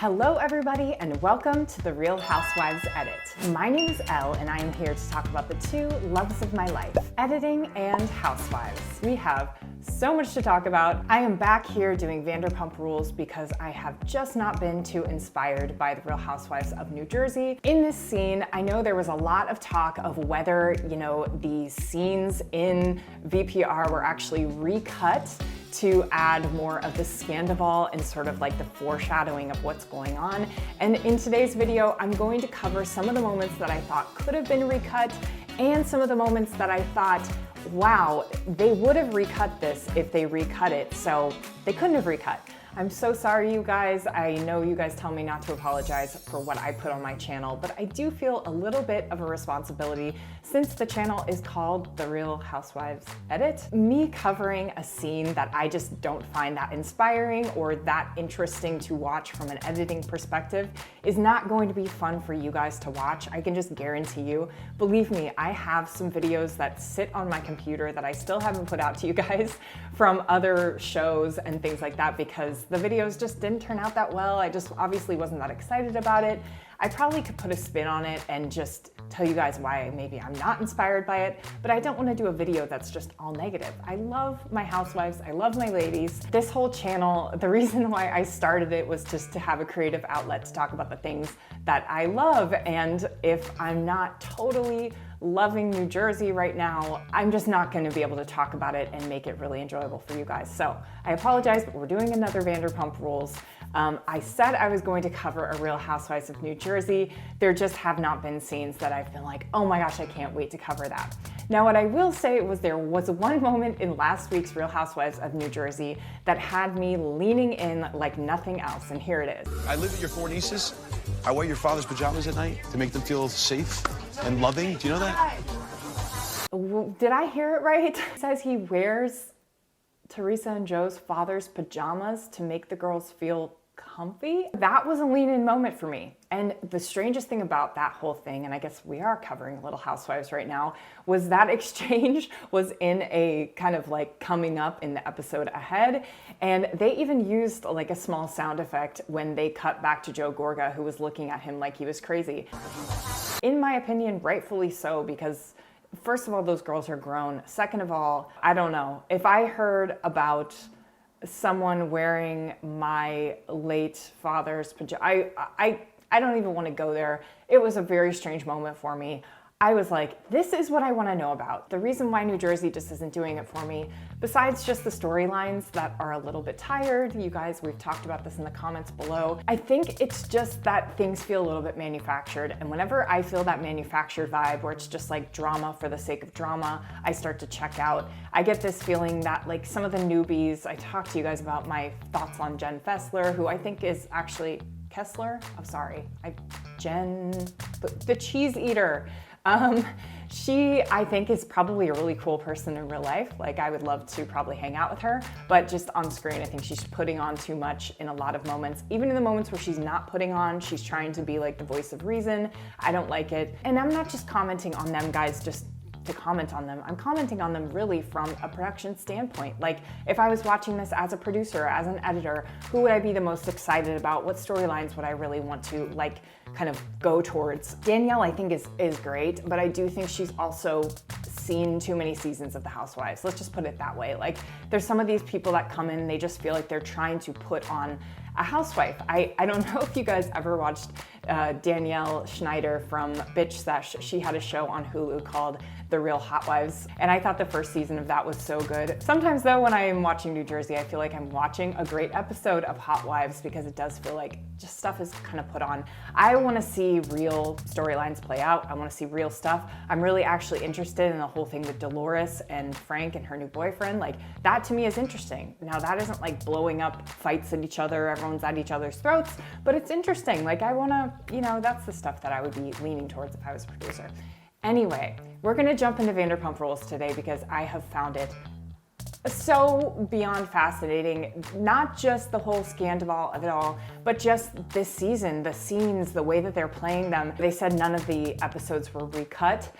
Hello everybody and welcome to the Real Housewives Edit. My name is Elle and I am here to talk about the two loves of my life, editing and housewives. We have so much to talk about. I am back here doing Vanderpump rules because I have just not been too inspired by the Real Housewives of New Jersey. In this scene, I know there was a lot of talk of whether, the scenes in VPR were actually recut to add more of the Scandoval and sort of like the foreshadowing of what's going on. And in today's video, I'm going to cover some of the moments that I thought could have been recut and some of the moments that I thought, wow, they would have recut this if they recut it, so they couldn't have recut. I'm so sorry, you guys. I know you guys tell me not to apologize for what I put on my channel, but I do feel a little bit of a responsibility since the channel is called The Real Housewives Edit. Me covering a scene that I just don't find that inspiring or that interesting to watch from an editing perspective is not going to be fun for you guys to watch. I can just guarantee you. Believe me, I have some videos that sit on my computer that I still haven't put out to you guys from other shows and things like that because the videos just didn't turn out that well. I just obviously wasn't that excited about it. I probably could put a spin on it and just tell you guys why maybe I'm not inspired by it, but I don't want to do a video that's just all negative. I love my housewives, I love my ladies. This whole channel, the reason why I started it was just to have a creative outlet to talk about the things that I love, and if I'm not totally loving New Jersey right now, I'm just not going to be able to talk about it and make it really enjoyable for you guys. So I apologize, but we're doing another Vanderpump rules. I said I was going to cover a Real Housewives of New Jersey. There just have not been scenes that I've been like, oh my gosh, I can't wait to cover that. Now, what I will say was there was one moment in last week's Real Housewives of New Jersey that had me leaning in like nothing else, and here it is. I live at your four nieces. I wear your father's pajamas at night to make them feel safe and loving. Do you know that? Did I hear it right? It says he wears Teresa and Joe's father's pajamas to make the girls feel comfy. That was a lean-in moment for me. And the strangest thing about that whole thing, and I guess we are covering Little Housewives right now, was that exchange was in a kind of like coming up in the episode ahead. And they even used like a small sound effect when they cut back to Joe Gorga, who was looking at him like he was crazy. In my opinion, rightfully so, because first of all, those girls are grown. Second of all, I don't know. If I heard about someone wearing my late father's pajamas, I don't even want to go there. It was a very strange moment for me. I was like, this is what I want to know about. The reason why New Jersey just isn't doing it for me, besides just the storylines that are a little bit tired, you guys, we've talked about this in the comments below. I think it's just that things feel a little bit manufactured. And whenever I feel that manufactured vibe where it's just like drama for the sake of drama, I start to check out. I get this feeling that like some of the newbies, I talked to you guys about my thoughts on Jen Fessler, who I think is actually Kessler. I'm sorry. Jen, the cheese eater. She, I think, is probably a really cool person in real life. Like, I would love to probably hang out with her, but just on screen, I think she's putting on too much in a lot of moments. Even in the moments where she's not putting on, she's trying to be like the voice of reason. I don't like it. And I'm not just commenting on them, guys, just to comment on them. I'm commenting on them really from a production standpoint. Like, if I was watching this as a producer, as an editor, who would I be the most excited about? What storylines would I really want to like kind of go towards? Danielle, I think is great, but I do think she's also seen too many seasons of The Housewives. Let's just put it that way. Like, there's some of these people that come in, they just feel like they're trying to put on a housewife. I don't know if you guys ever watched Danielle Schneider from Bitch Sesh. She had a show on Hulu called The Real Housewives, and I thought the first season of that was so good. Sometimes though, when I am watching New Jersey, I feel like I'm watching a great episode of Housewives because it does feel like just stuff is kind of put on. I want to see real storylines play out. I want to see real stuff. I'm really actually interested in the whole thing with Dolores and Frank and her new boyfriend. Like, that to me is interesting. Now, that isn't like blowing up fights at each other, everyone's at each other's throats, but it's interesting. Like, I want to, that's the stuff that I would be leaning towards if I was a producer. Anyway, we're gonna jump into Vanderpump rules today because I have found it So beyond fascinating, not just the whole Scandoval of it all, but just this season, the scenes, the way that they're playing them. They said none of the episodes were recut,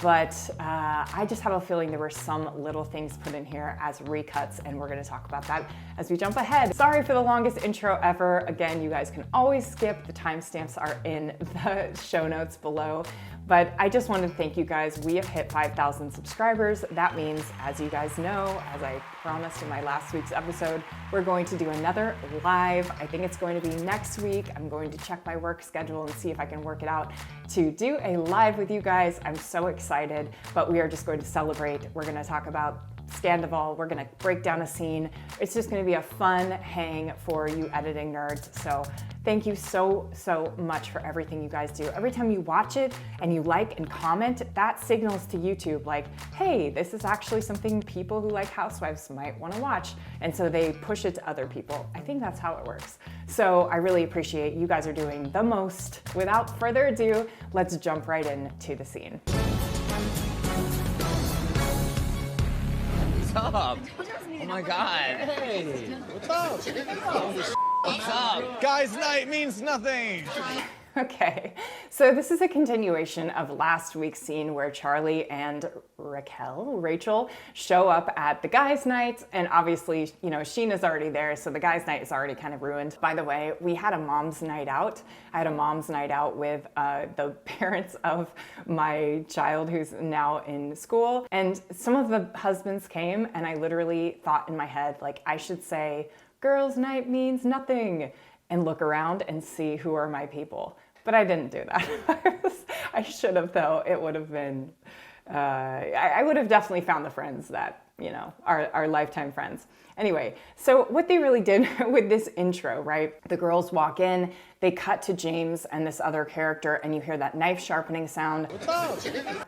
but I just have a feeling there were some little things put in here as recuts, and we're gonna talk about that as we jump ahead. Sorry for the longest intro ever. Again, you guys can always skip. The timestamps are in the show notes below. But I just wanted to thank you guys. We have hit 5,000 subscribers. That means, as you guys know, as I promised in my last week's episode, we're going to do another live. I think it's going to be next week. I'm going to check my work schedule and see if I can work it out to do a live with you guys. I'm so excited, but we are just going to celebrate. We're going to talk about Scandoval. We're gonna break down a scene. It's just gonna be a fun hang for you editing nerds. So thank you so much for everything you guys do. Every time you watch it and you like and comment, that signals to YouTube like, hey, this is actually something people who like Housewives might wanna watch. And so they push it to other people. I think that's how it works. So I really appreciate you guys are doing the most. Without further ado, let's jump right into the scene. What's up? Oh my god. Hey, what's up? What's up? Guys' night means nothing. Okay, so this is a continuation of last week's scene where Charlie and Rachel, show up at the guys' night, and obviously, you know, Sheena's already there, so the guys' night is already kind of ruined. By the way, we had a mom's night out. I had a mom's night out with the parents of my child who's now in school, and some of the husbands came, and I literally thought in my head, like, I should say, girls' night means nothing, and look around and see who are my people. But I didn't do that. I should have, though. It would have been, I would have definitely found the friends that, you know, are lifetime friends. Anyway, so what they really did with this intro, right? The girls walk in, they cut to James and this other character, and you hear that knife sharpening sound.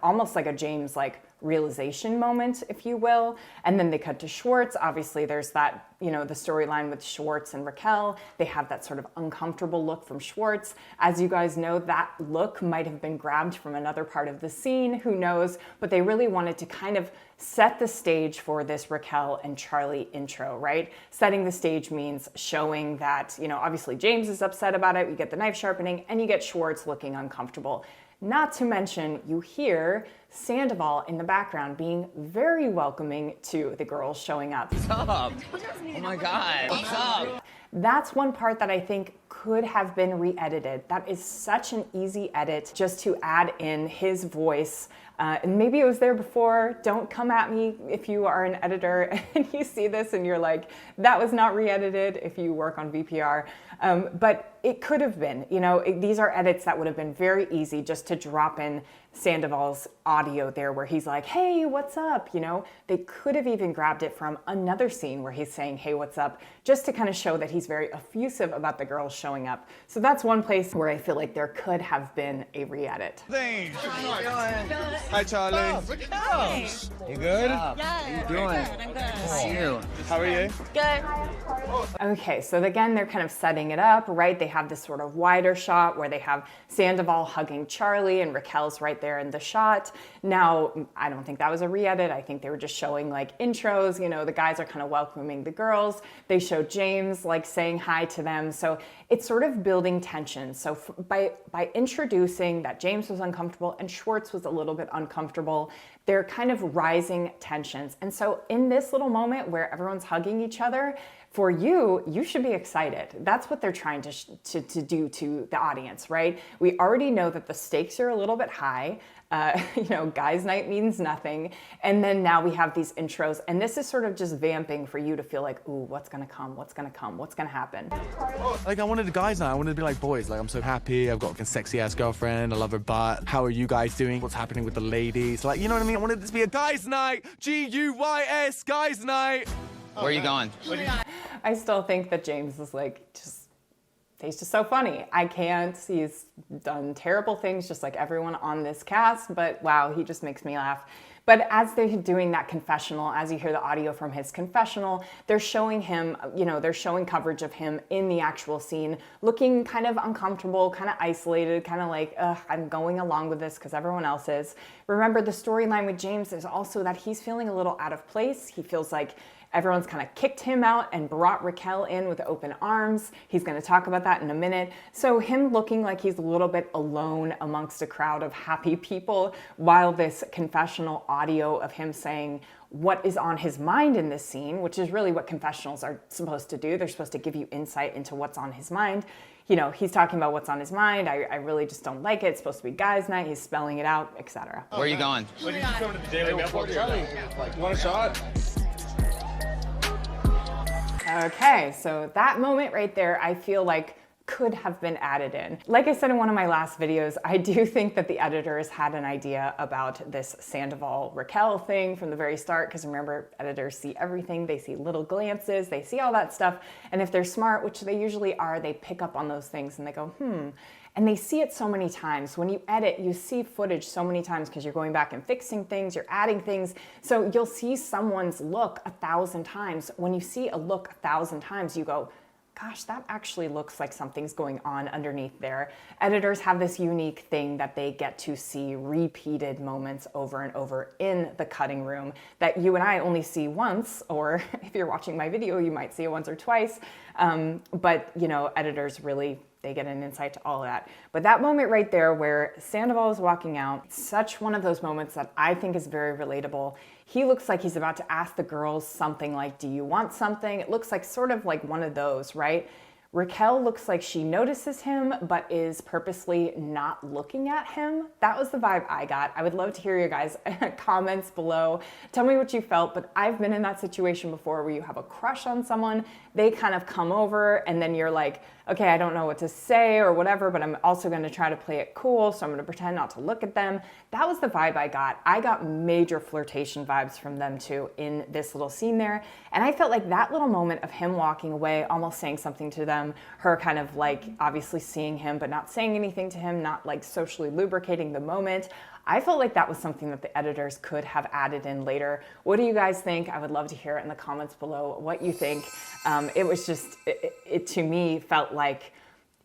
Almost like a James, like, realization moment, if you will. And then they cut to Schwartz. Obviously, there's that, you know, the storyline with Schwartz and Raquel. They have that sort of uncomfortable look from Schwartz. As you guys know, that look might have been grabbed from another part of the scene, who knows? But they really wanted to kind of set the stage for this Raquel and Charlie intro, right? Setting the stage means showing that, you know, obviously James is upset about it. You get the knife sharpening, and you get Schwartz looking uncomfortable. Not to mention, you hear Sandoval in the background being very welcoming to the girls showing up. What's up? Oh my god. What's up? That's one part that I think could have been re-edited. That is such an easy edit, just to add in his voice. And maybe it was there before. Don't come at me if you are an editor and you see this and you're like, that was not re-edited if you work on VPR. But it could have been, you know, these are edits that would have been very easy just to drop in Sandoval's audio there where he's like, hey, what's up? You know, they could have even grabbed it from another scene where he's saying, hey, what's up? Just to kind of show that he's very effusive about the girls showing up. So that's one place where I feel like there could have been a re-edit. Hi, Charlie. You good? How you doing? I'm good. How are you? How are you? Good. Okay, so again, they're kind of setting it up, right? They have this sort of wider shot where they have Sandoval hugging Charlie and Raquel's right there in the shot. Now, I don't think that was a re-edit. I think they were just showing like intros, you know, the guys are kind of welcoming the girls. They show James like saying hi to them. So it's sort of building tension. So by introducing that James was uncomfortable and Schwartz was a little bit uncomfortable, they're kind of rising tensions. And so in this little moment where everyone's hugging each other, for you, you should be excited. That's what they're trying to do to the audience, right? We already know that the stakes are a little bit high. You know, guys' night means nothing. And then now we have these intros, and this is sort of just vamping for you to feel like, ooh, what's gonna come? What's gonna come? What's gonna happen? Like, I wanted the guys now. I wanted to be like boys. Like, I'm so happy. I've got a sexy-ass girlfriend. I love her butt. How are you guys doing? What's happening with the ladies? Like, you know what I mean? I wanted this to be a guys' night. G-U-Y-S, guys' night. Where are you going? I still think that James is like, he's just so funny. I can't. He's done terrible things just like everyone on this cast, but wow, he just makes me laugh. But as they're doing that confessional, as you hear the audio from his confessional, they're showing him, you know, they're showing coverage of him in the actual scene, looking kind of uncomfortable, kind of isolated, kind of like, I'm going along with this because everyone else is. Remember, the storyline with James is also that he's feeling a little out of place. He feels like Everyone's kind of kicked him out and brought Raquel in with open arms. He's going to talk about that in a minute. So him looking like he's a little bit alone amongst a crowd of happy people, while this confessional audio of him saying what is on his mind in this scene, which is really what confessionals are supposed to do. They're supposed to give you insight into what's on his mind. You know, he's talking about what's on his mind. I really just don't like it. It's supposed to be guys' night. He's spelling it out, etc. Where are you going? When did you come to the Daily Mail? Charlie, you want a shot? Okay, so that moment right there, I feel like could have been added in. Like I said in one of my last videos, I do think that the editors had an idea about this Sandoval Raquel thing from the very start, because remember, editors see everything. They see little glances, they see all that stuff, and if they're smart, which they usually are, they pick up on those things and they go, and they see it so many times. When you edit, you see footage so many times because you're going back and fixing things, you're adding things. So you'll see someone's look 1,000 times. When you see a look 1,000 times, you go, gosh, that actually looks like something's going on underneath there. Editors have this unique thing that they get to see repeated moments over and over in the cutting room that you and I only see once, or if you're watching my video, you might see it once or twice. But you know, editors really, they get an insight to all of that. But that moment right there where Sandoval is walking out, such one of those moments that I think is very relatable. He looks like he's about to ask the girls something like, do you want something? It looks like sort of like one of those, right? Raquel looks like she notices him, but is purposely not looking at him. That was the vibe I got. I would love to hear your guys' comments below. Tell me what you felt, but I've been in that situation before where you have a crush on someone, they kind of come over, and then you're like, okay, I don't know what to say or whatever, but I'm also gonna try to play it cool, so I'm gonna pretend not to look at them. That was the vibe I got. I got major flirtation vibes from them too in this little scene there. And I felt like that little moment of him walking away, almost saying something to them, her kind of like obviously seeing him, but not saying anything to him, not like socially lubricating the moment. I felt like that was something that the editors could have added in later. What do you guys think? I would love to hear it in the comments below what you think. It was just, it to me felt like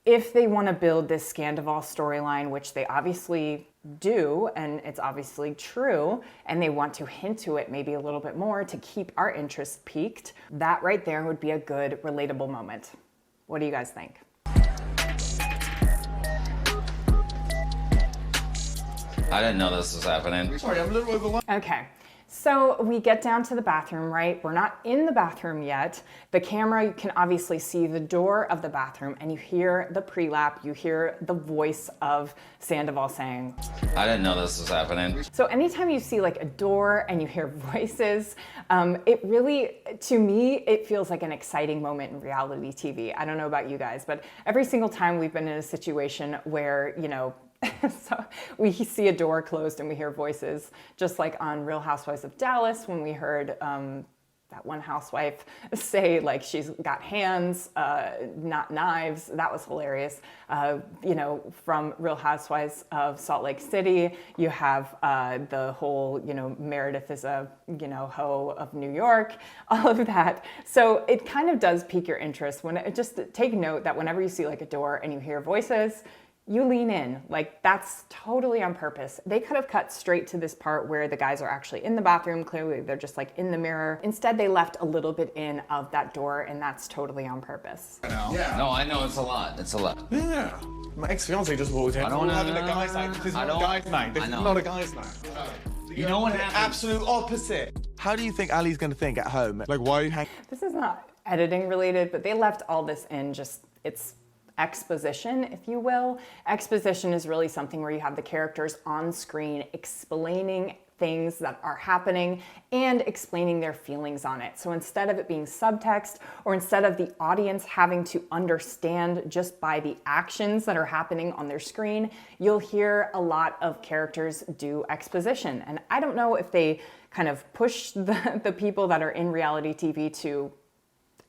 if they want to build this Scandoval storyline, which they obviously do, and it's obviously true, and they want to hint to it maybe a little bit more to keep our interest piqued, that right there would be a good, relatable moment. What do you guys think? I didn't know this was happening. Sorry, I'm a little overwhelmed. Okay, so we get down to the bathroom, right? We're not in the bathroom yet. The camera, you can obviously see the door of the bathroom, and you hear the pre-lap, you hear the voice of Sandoval saying, I didn't know this was happening. so anytime you see like a door and you hear voices, it really, to me, it feels like an exciting moment in reality TV. I don't know about you guys, but every single time we've been in a situation where, you know, so we see a door closed and we hear voices, just like on Real Housewives of Dallas when we heard that one housewife say like she's got hands, not knives. That was hilarious. You know, from Real Housewives of Salt Lake City, you have the whole, you know, Meredith is a, you know, hoe of New York, all of that. So it kind of does pique your interest. Just take note that whenever you see like a door and you hear voices, you lean in. Like, that's totally on purpose. They could have cut straight to this part where the guys are actually in the bathroom. Clearly, they're just like in the mirror. Instead, they left a little bit in of that door, and that's totally on purpose. Yeah. No, I know it's a lot. It's a lot. Yeah. My ex-fiance just walked in. I don't We're having know. a guy's night. This is I not a don't- guy's night. This I is know. not a guy's night. You know what The happened? absolute opposite. How do you think Ali's gonna think at home? Like, why are you hanging? This is not editing related, but they left all this in, just, it's exposition, if you will. Exposition is really something where you have the characters on screen explaining things that are happening and explaining their feelings on it. So instead of it being subtext, or instead of the audience having to understand just by the actions that are happening on their screen, you'll hear a lot of characters do exposition. And I don't know if they kind of push the people that are in reality TV to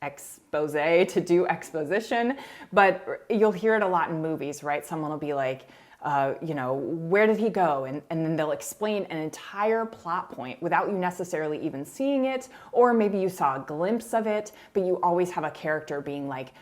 to do exposition, but you'll hear it a lot in movies, right? Someone will be like, you know, where did he go? And then they'll explain an entire plot point without you necessarily even seeing it, or maybe you saw a glimpse of it, but you always have a character being like,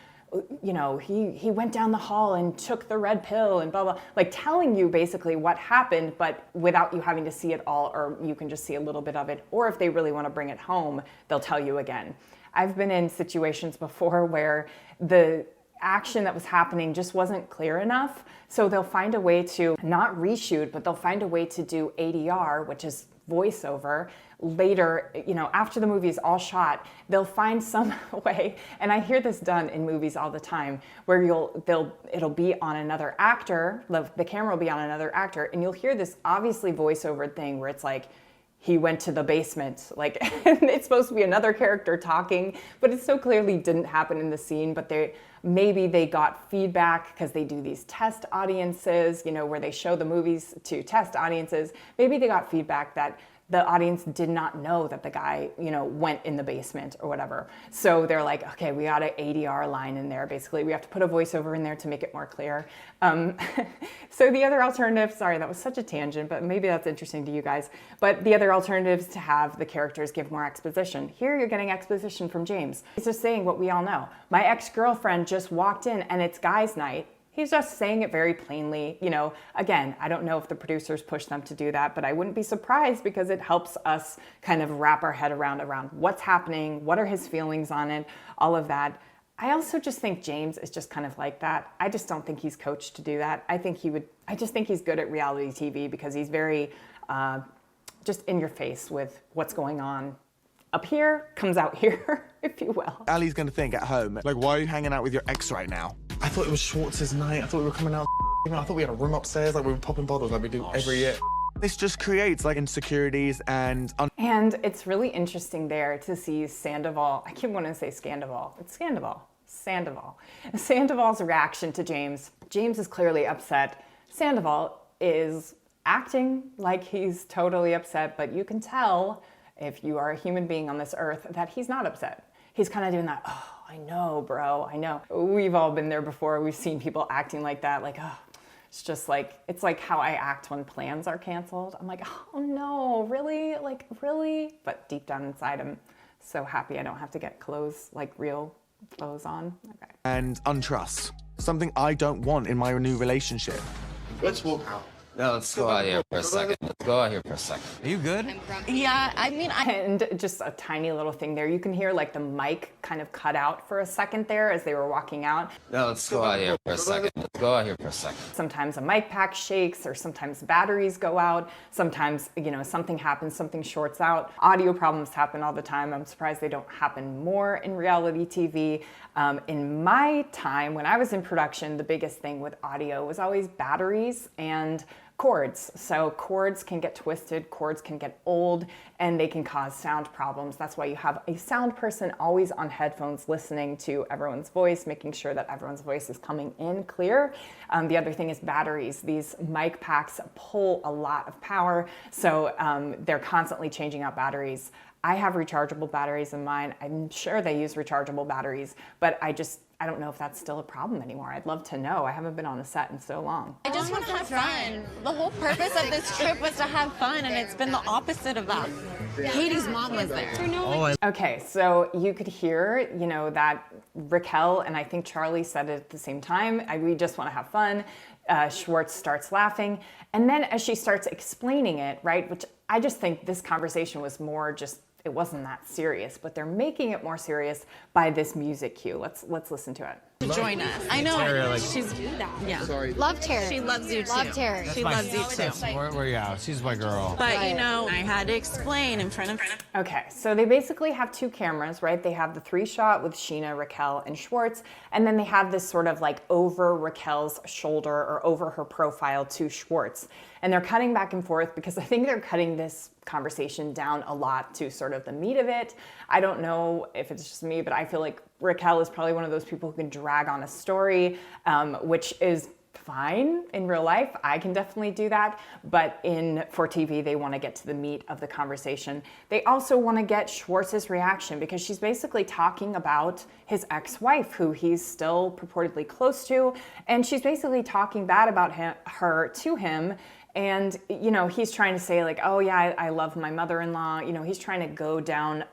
you know, he went down the hall and took the red pill and blah, blah, like telling you basically what happened, but without you having to see it all, or you can just see a little bit of it. Or if they really want to bring it home, they'll tell you again. I've been in situations before where the action that was happening just wasn't clear enough. So they'll find a way to not reshoot, but they'll find a way to do ADR, which is voiceover. Later, you know, after the movie is all shot, they'll find some way, and I hear this done in movies all the time, where it'll be on another actor, the camera will be on another actor, and you'll hear this obviously voiceover thing where it's like, he went to the basement, like it's supposed to be another character talking, but it so clearly didn't happen in the scene. But maybe they got feedback because they do these test audiences, you know, where they show the movies to test audiences. Maybe they got feedback that the audience did not know that the guy, you know, went in the basement or whatever. So they're like, okay, we got an ADR line in there. Basically, we have to put a voiceover in there to make it more clear. So the other alternative, sorry, that was such a tangent, but maybe that's interesting to you guys. But the other alternative is to have the characters give more exposition. Here you're getting exposition from James. He's just saying what we all know. My ex-girlfriend just walked in and it's guys' night. He's just saying it very plainly. You know, again, I don't know if the producers push them to do that, but I wouldn't be surprised because it helps us kind of wrap our head around what's happening, what are his feelings on it, all of that. I also just think James is just kind of like that. I just don't think he's coached to do that. I just think he's good at reality TV because he's very just in your face with what's going on. Up here comes out here, if you will. Ali's gonna think at home, like, why are you hanging out with your ex right now? I thought it was Schwartz's night. I thought we were coming out. I thought we had a room upstairs, like we were popping bottles like we do every year. This just creates like insecurities and It's really interesting there to see Sandoval. I keep wanting to say Scandoval. It's Scandoval. Sandoval. Sandoval's reaction to James. James is clearly upset. Sandoval is acting like he's totally upset, but you can tell if you are a human being on this earth that he's not upset. He's kind of doing that, oh, I know, bro, I know. We've all been there before. We've seen people acting like that, like, oh, it's just like, it's like how I act when plans are canceled. I'm like, oh no, really? Like, really? But deep down inside, I'm so happy I don't have to get clothes, like real clothes on. Okay. and untrust. Something I don't want in my new relationship. Let's walk out. No, let's go out here for a second. Let's go out here for a second. Are you good? Yeah, I mean, And just a tiny little thing there. You can hear like the mic kind of cut out for a second there as they were walking out. No, let's go out here for a second. Let's go out here for a second. Sometimes a mic pack shakes or sometimes batteries go out. Sometimes, you know, something happens, something shorts out. Audio problems happen all the time. I'm surprised they don't happen more in reality TV. In my time, when I was in production, the biggest thing with audio was always batteries and cords. So cords can get twisted, cords can get old, and they can cause sound problems. That's why you have a sound person always on headphones listening to everyone's voice, making sure that everyone's voice is coming in clear. The other thing is batteries. These mic packs pull a lot of power, so they're constantly changing out batteries. I have rechargeable batteries in mine. I'm sure they use rechargeable batteries, but I don't know if that's still a problem anymore. I'd love to know. I haven't been on a set in so long. I just want to have fun. The whole purpose of this trip was to have fun, and it's been the opposite of that. Katie's mom was there. Okay, so you could hear, you know, that Raquel and I think Charlie said it at the same time. We just want to have fun. Schwartz starts laughing. And then as she starts explaining it, right, which I just think this conversation was more just, it wasn't that serious, but they're making it more serious by this music cue. Let's listen to it. Join us. I know. She's Love Terry. She loves you too. Love Terry. She loves you too. Where you at? She's my girl. But you know, I had to explain in front of. Okay, so they basically have two cameras, right? They have the 3-shot with Sheena, Raquel, and Schwartz, and then they have this sort of like over Raquel's shoulder or over her profile to Schwartz. And they're cutting back and forth because I think they're cutting this conversation down a lot to sort of the meat of it. I don't know if it's just me, but I feel like Raquel is probably one of those people who can drag on a story, which is fine in real life. I can definitely do that. But for TV, they want to get to the meat of the conversation. They also want to get Schwartz's reaction because she's basically talking about his ex-wife, who he's still purportedly close to. And she's basically talking bad about her to him. And, you know, he's trying to say like, oh yeah, I love my mother-in-law. You know, he's trying to go down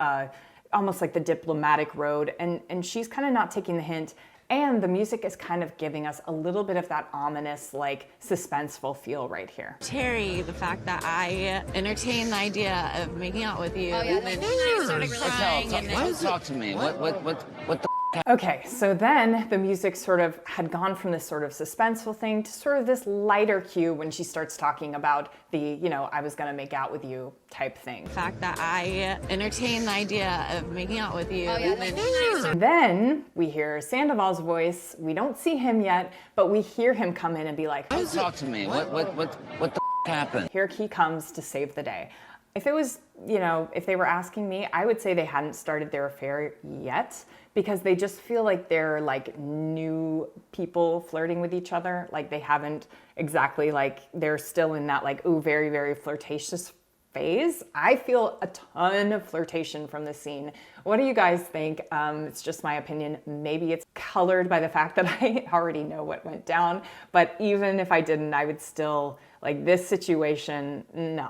almost like the diplomatic road. And she's kind of not taking the hint. And the music is kind of giving us a little bit of that ominous, like suspenseful feel right here. Terry, the fact that I entertained the idea of making out with you, and then she started crying, and then Talk to me. What the Okay, so then the music sort of had gone from this sort of suspenseful thing to sort of this lighter cue when she starts talking about the, you know, I was gonna make out with you type thing. the fact that I entertained the idea of making out with you, and then she started. Then we hear Sandoval's voice. We don't see him yet, but we hear him come in and be like, talk to me? What the happened? here he comes to save the day. If it was, you know, if they were asking me, I would say they hadn't started their affair yet because they just feel like they're like new people flirting with each other. Like they haven't exactly, like they're still in that like, ooh, very, very flirtatious phase. I feel a ton of flirtation from this scene. What do you guys think? It's just my opinion. Maybe it's colored by the fact that I already know what went down, but even if I didn't, I would still, like this situation, no.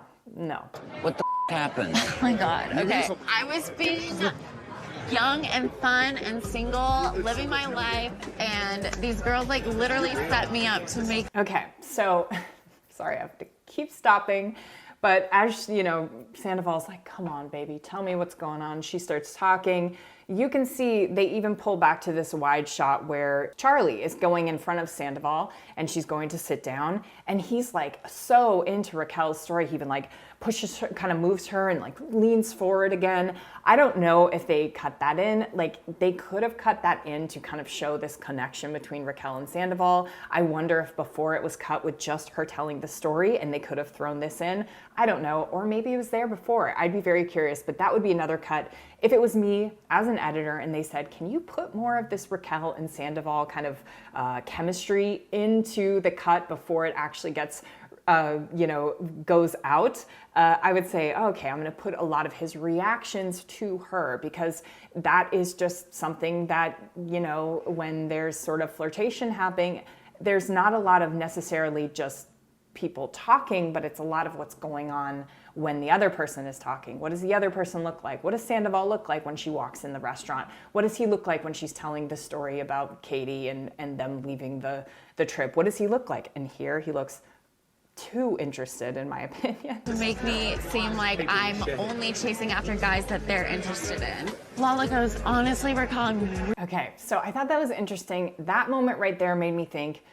What the happened? Oh my God. Okay. I was being young and fun and single, living my life, and these girls like literally set me up to make. Okay, so, sorry, I have to keep stopping. But as, you know, Sandoval's like, come on, baby, tell me what's going on. She starts talking. You can see they even pull back to this wide shot where Charlie is going in front of Sandoval and she's going to sit down. And he's like so into Raquel's story. He even like pushes her, kind of moves her and like leans forward again. I don't know if they cut that in. Like they could have cut that in to kind of show this connection between Raquel and Sandoval. I wonder if before it was cut with just her telling the story and they could have thrown this in. I don't know, or maybe it was there before. I'd be very curious, but that would be another cut. If it was me as an editor and they said, can you put more of this Raquel and Sandoval kind of chemistry into the cut before it actually gets, you know, goes out, I would say, okay, I'm gonna put a lot of his reactions to her because that is just something that, you know, when there's sort of flirtation happening, there's not a lot of necessarily just people talking, but it's a lot of what's going on when the other person is talking. What does the other person look like? What does Sandoval look like when she walks in the restaurant? What does he look like when she's telling the story about Katie and them leaving the trip? What does he look like? And here he looks too interested, in my opinion. To make me seem like I'm only chasing after guys that they're interested in. Lala goes, honestly, Raquel, Okay, so I thought that was interesting. That moment right there made me think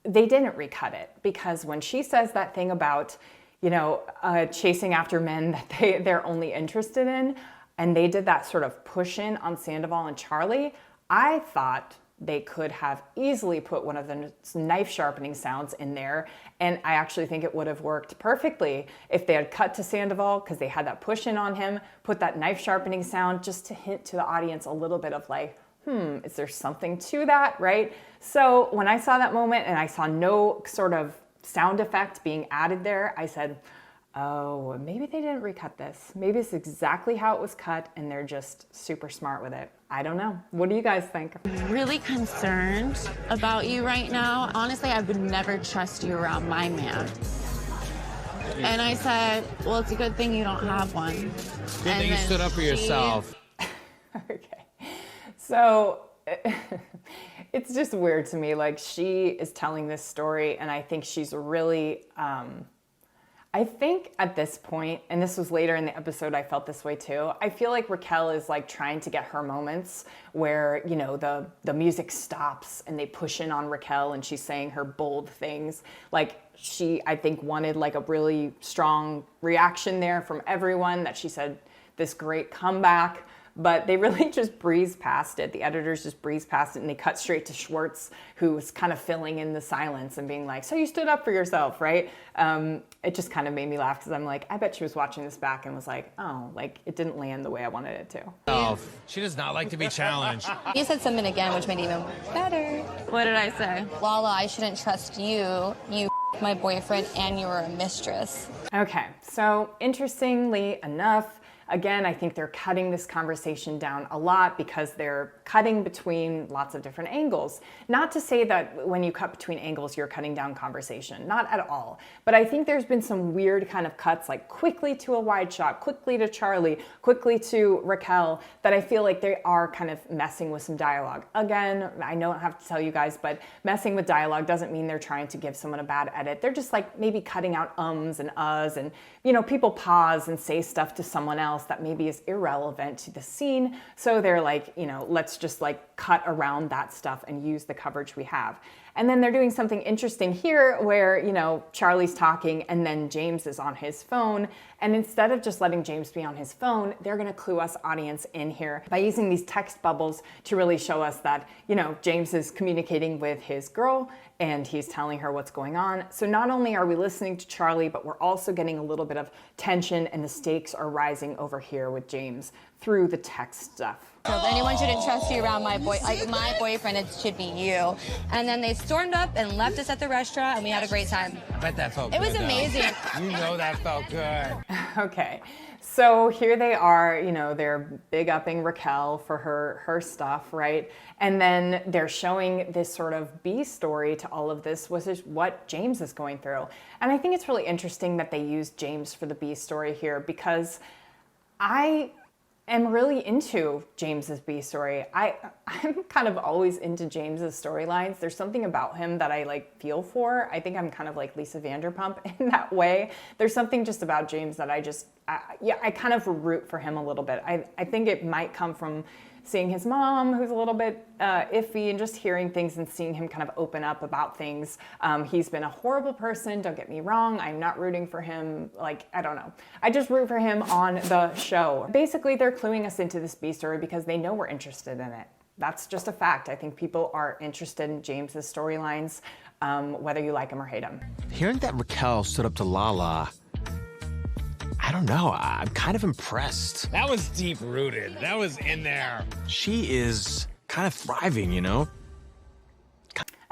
they didn't recut it because when she says that thing about, you know, chasing after men that they're only interested in, and they did that sort of push in on Sandoval and Charlie, I thought they could have easily put one of the knife sharpening sounds in there. And I actually think it would have worked perfectly if they had cut to Sandoval because they had that push in on him, put that knife sharpening sound just to hint to the audience a little bit of like, is there something to that, right? So when I saw that moment and I saw no sort of sound effect being added there, I said, oh, maybe they didn't recut this. Maybe it's exactly how it was cut and they're just super smart with it. I don't know. What do you guys think? really concerned about you right now. Honestly, I would never trust you around my man. And I said, well, it's a good thing you don't have one. Good thing you stood up for yourself. Okay. So it's just weird to me. Like she is telling this story and I think she's really, I think at this point, and this was later in the episode, I felt this way too. I feel like Raquel is like trying to get her moments where, you know, the music stops and they push in on Raquel and she's saying her bold things. Like she, I think, wanted like a really strong reaction there from everyone that she said this great comeback. But they really just breezed past it. The editors just breezed past it and they cut straight to Schwartz, who was kind of filling in the silence and being like, so you stood up for yourself, right? It just kind of made me laugh because I'm like, I bet she was watching this back and was like, oh, like it didn't land the way I wanted it to. She does not like to be challenged. You said something again, which made it even better. What did I say? Lala, I shouldn't trust you. You my boyfriend and you were a mistress. Okay, so interestingly enough, again, I think they're cutting this conversation down a lot because they're cutting between lots of different angles. Not to say that when you cut between angles, you're cutting down conversation, not at all. But I think there's been some weird kind of cuts, like quickly to a wide shot, quickly to Charlie, quickly to Raquel, that I feel like they are kind of messing with some dialogue. Again, I don't have to tell you guys, but messing with dialogue doesn't mean they're trying to give someone a bad edit. They're just like maybe cutting out ums and uhs, and people pause and say stuff to someone else that maybe is irrelevant to the scene. So they're like, let's just like cut around that stuff and use the coverage we have. And then they're doing something interesting here where, Charlie's talking and then James is on his phone. And instead of just letting James be on his phone, they're gonna clue us audience in here by using these text bubbles to really show us that, James is communicating with his girl and he's telling her what's going on. So not only are we listening to Charlie, but we're also getting a little bit of tension and the stakes are rising over here with James through the text stuff. So if anyone shouldn't trust you around my boyfriend, it should be you. And then they stormed up and left us at the restaurant, and we had a great time. I bet that felt It good. was amazing. You know that felt good. Okay, so here they are, they're big upping Raquel for her stuff, right? And then they're showing this sort of B story to all of this, which is what James is going through. And I think it's really interesting that they used James for the B story here, because I am really into James's B story. I'm kind of always into James's storylines. There's something about him that I feel for. I think I'm kind of like Lisa Vanderpump in that way. There's something just about James that I kind of root for him a little bit. I think it might come from seeing his mom, who's a little bit iffy, and just hearing things and seeing him kind of open up about things. He's been a horrible person, don't get me wrong. I'm not rooting for him, I don't know. I just root for him on the show. Basically, they're cluing us into this B story because they know we're interested in it. That's just a fact. I think people are interested in James's storylines, whether you like him or hate him. Hearing that Raquel stood up to Lala, I don't know, I'm kind of impressed. That was deep-rooted. That was in there. She is kind of thriving,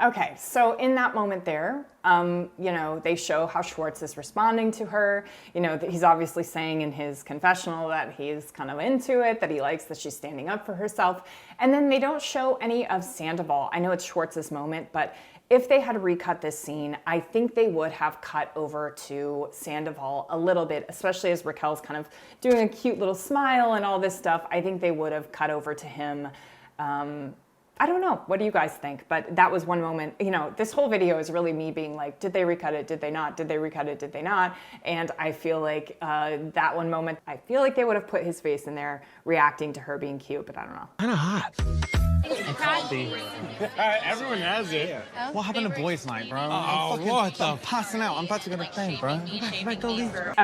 Okay, so in that moment there, they show how Schwartz is responding to her. He's obviously saying in his confessional that he's kind of into it, that he likes that she's standing up for herself. And then they don't show any of Scandoval. I know it's Schwartz's moment, but if they had recut this scene, I think they would have cut over to Scandoval a little bit, especially as Raquel's kind of doing a cute little smile and all this stuff. I think they would have cut over to him. I don't know. What do you guys think? But that was one moment. This whole video is really me being like, did they recut it? Did they not? Did they recut it? Did they not? And I feel like that one moment, I feel like they would have put his face in there reacting to her being cute, but I don't know. Kind of hot. Everyone has it. What happened to boys' night, bro? Oh, what the I'm passing out. I'm about to go to bed, bro.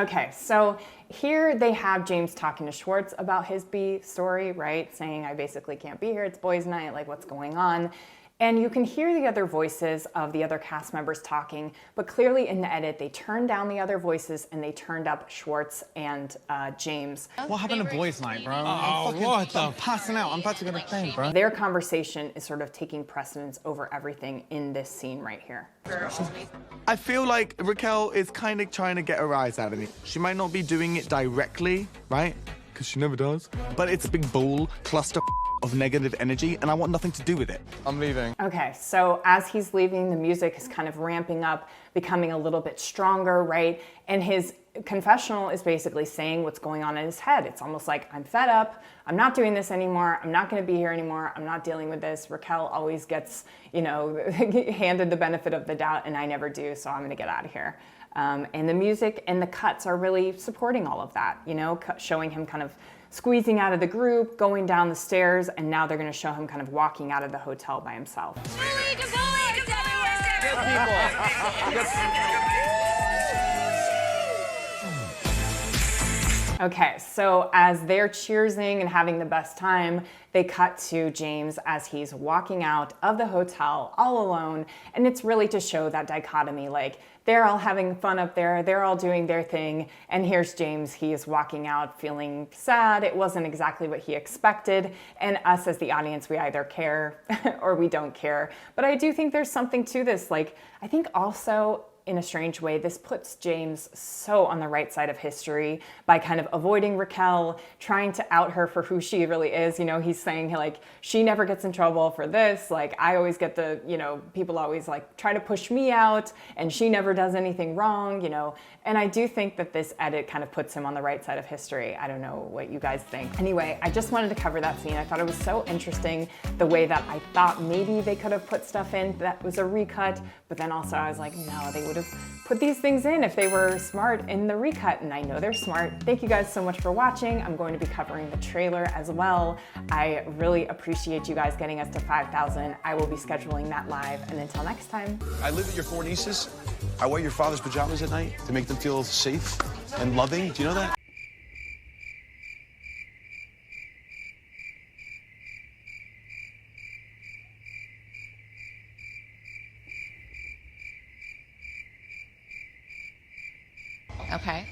Okay, so here they have James talking to Schwartz about his B story, right? Saying, I basically can't be here. It's boys' night. Like, what's going on? And you can hear the other voices of the other cast members talking, but clearly in the edit, they turned down the other voices and they turned up Schwartz and James. What happened to boys' night, bro? I'm passing out. I'm about to go to bed, bro. Their conversation is sort of taking precedence over everything in this scene right here. I feel like Raquel is kind of trying to get a rise out of me. She might not be doing it directly, right? Because she never does. But it's a big ball, cluster of negative energy, and I want nothing to do with it. I'm leaving. Okay, so as he's leaving, the music is kind of ramping up, becoming a little bit stronger, right? And his confessional is basically saying what's going on in his head. It's almost like, I'm fed up, I'm not doing this anymore, I'm not gonna be here anymore, I'm not dealing with this. Raquel always gets, handed the benefit of the doubt, and I never do, so I'm gonna get out of here. And the music and the cuts are really supporting all of that, showing him kind of squeezing out of the group, going down the stairs, and now they're gonna show him kind of walking out of the hotel by himself. Okay, so as they're cheersing and having the best time, they cut to James as he's walking out of the hotel all alone, and it's really to show that dichotomy, like they're all having fun up there, they're all doing their thing, and here's James, he is walking out feeling sad, it wasn't exactly what he expected, and us as the audience, we either care or we don't care. But I do think there's something to this, I think also in a strange way, this puts James so on the right side of history by kind of avoiding Raquel, trying to out her for who she really is. You know, he's saying like, she never gets in trouble for this. Like, I always get the, you know, people always like try to push me out and she never does anything wrong, you know. And I do think that this edit kind of puts him on the right side of history. I don't know what you guys think. Anyway, I just wanted to cover that scene. I thought it was so interesting the way that I thought maybe they could have put stuff in that was a recut, but then also I was like, no, they would have put these things in if they were smart in the recut, and I know they're smart. Thank you guys so much for watching. I'm going to be covering the trailer as well. I really appreciate you guys getting us to 5,000. I will be scheduling that live, and until next time. I live with your 4 nieces. I wear your father's pajamas at night to make them feel safe and loving. Do you know that? Okay.